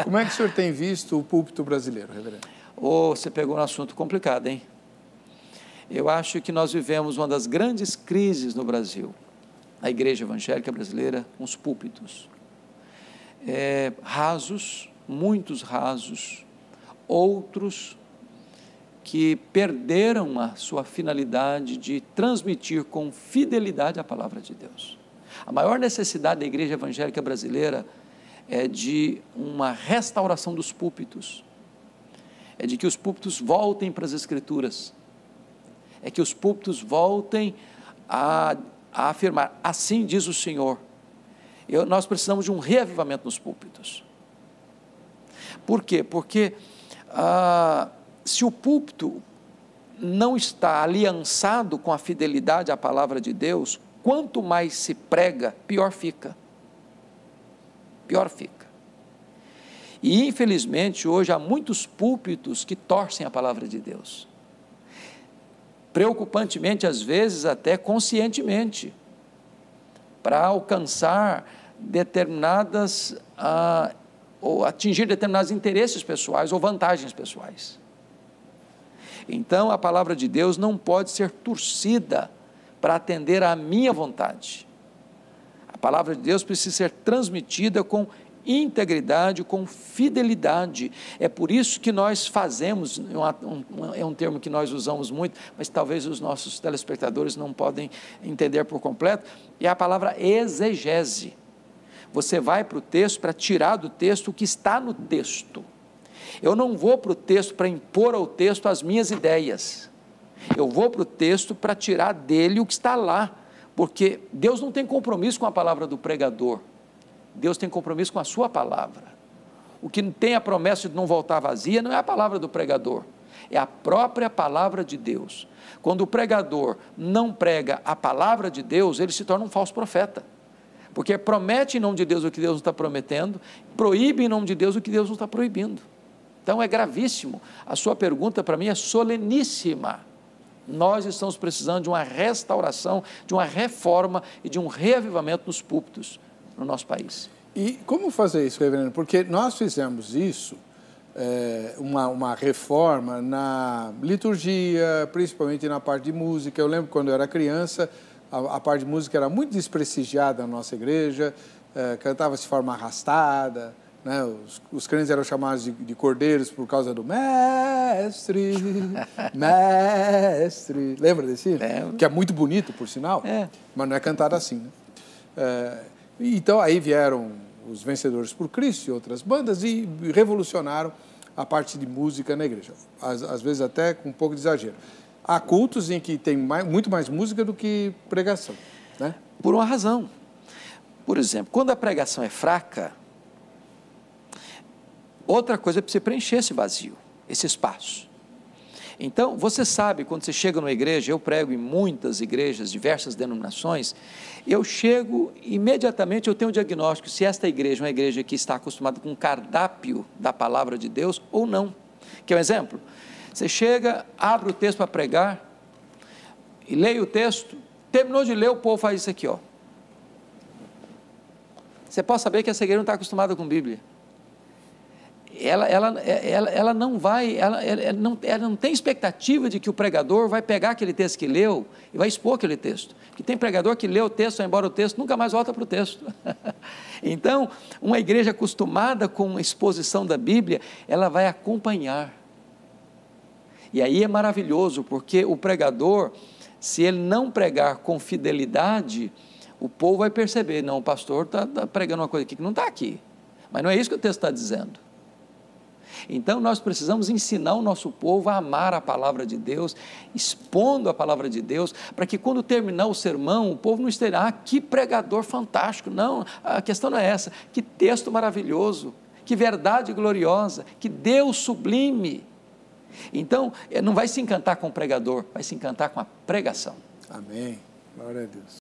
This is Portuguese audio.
Como é que o senhor tem visto o púlpito brasileiro, reverendo? Você pegou um assunto complicado, hein? Eu acho que nós vivemos uma das grandes crises no Brasil, a igreja evangélica brasileira, com os púlpitos. Rasos, muitos rasos, outros que perderam a sua finalidade de transmitir com fidelidade a palavra de Deus. A maior necessidade da igreja evangélica brasileira é de uma restauração dos púlpitos, é de que os púlpitos voltem para as Escrituras, é que os púlpitos voltem a afirmar, assim diz o Senhor. Nós precisamos de um reavivamento nos púlpitos. Por quê? Porque se o púlpito não está aliançado com a fidelidade à palavra de Deus, quanto mais se prega, pior fica. Pior fica. E infelizmente hoje há muitos púlpitos que torcem a palavra de Deus. Preocupantemente, às vezes até conscientemente, para alcançar determinadas, ou atingir determinados interesses pessoais ou vantagens pessoais. Então, a palavra de Deus não pode ser torcida para atender à minha vontade. A palavra de Deus precisa ser transmitida com integridade, com fidelidade. É por isso que nós fazemos, é um termo que nós usamos muito, mas talvez os nossos telespectadores não podem entender por completo, é a palavra exegese. Você vai para o texto para tirar do texto o que está no texto. Eu não vou para o texto para impor ao texto as minhas ideias. Eu vou para o texto para tirar dele o que está lá, porque Deus não tem compromisso com a palavra do pregador. Deus tem compromisso com a sua palavra. O que tem a promessa de não voltar vazia não é a palavra do pregador, é a própria palavra de Deus. Quando o pregador não prega a palavra de Deus, ele se torna um falso profeta, porque promete em nome de Deus o que Deus não está prometendo, proíbe em nome de Deus o que Deus não está proibindo. Então é gravíssimo. A sua pergunta para mim é soleníssima. Nós estamos precisando de uma restauração, de uma reforma e de um reavivamento nos púlpitos no nosso país. E como fazer isso, reverendo? Porque nós fizemos isso, uma reforma na liturgia, principalmente na parte de música. Eu lembro quando eu era criança, a parte de música era muito desprestigiada na nossa igreja, cantava-se de forma arrastada, né? Os crentes eram chamados de cordeiros por causa do mestre, mestre. Lembra desse? Lembro. Que é muito bonito, por sinal, mas não é cantado assim, né? Então, aí vieram os Vencedores por Cristo e outras bandas e revolucionaram a parte de música na igreja, às vezes até com um pouco de exagero. Há cultos em que tem muito mais música do que pregação, né? Por uma razão. Por exemplo, quando a pregação é fraca, outra coisa é para você preencher esse vazio, esse espaço. Então, você sabe, quando você chega numa igreja, eu prego em muitas igrejas, diversas denominações, eu chego, imediatamente eu tenho um diagnóstico, se esta igreja é uma igreja que está acostumada com o cardápio da palavra de Deus ou não. Quer um exemplo? Você chega, abre o texto para pregar, e leia o texto, terminou de ler, o povo faz isso aqui, ó. Você pode saber que essa igreja não está acostumada com Bíblia. Ela não vai, ela não tem expectativa de que o pregador vai pegar aquele texto que leu e vai expor aquele texto, porque tem pregador que lê o texto, vai embora o texto, nunca mais volta para o texto. Então, uma igreja acostumada com a exposição da Bíblia, ela vai acompanhar, e aí é maravilhoso, porque o pregador, se ele não pregar com fidelidade, o povo vai perceber, não, o pastor está pregando uma coisa aqui que não está aqui, mas não é isso que o texto está dizendo. Então, nós precisamos ensinar o nosso povo a amar a palavra de Deus, expondo a palavra de Deus, para que quando terminar o sermão, o povo não esteja, que pregador fantástico. Não, a questão não é essa, que texto maravilhoso, que verdade gloriosa, que Deus sublime. Então, não vai se encantar com o pregador, vai se encantar com a pregação. Amém, glória a Deus.